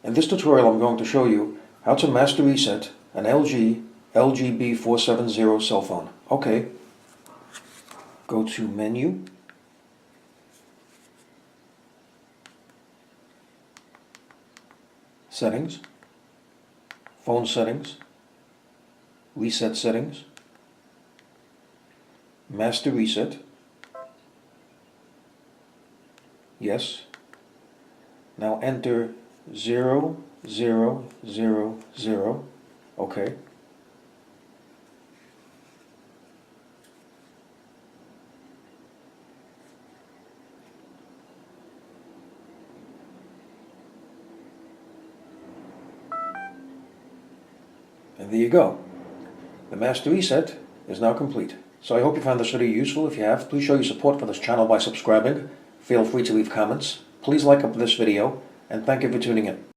In this tutorial I'm going to show you how to master reset an LG B470 cell phone. Okay, go to Menu, Settings, Phone Settings, Reset Settings, Master Reset, yes. Now enter 0000, okay. And there you go. The master reset is now complete. So I hope you found this video useful. If you have, please show your support for this channel by subscribing. Feel free to leave comments. Please like up this video, and thank you for tuning in.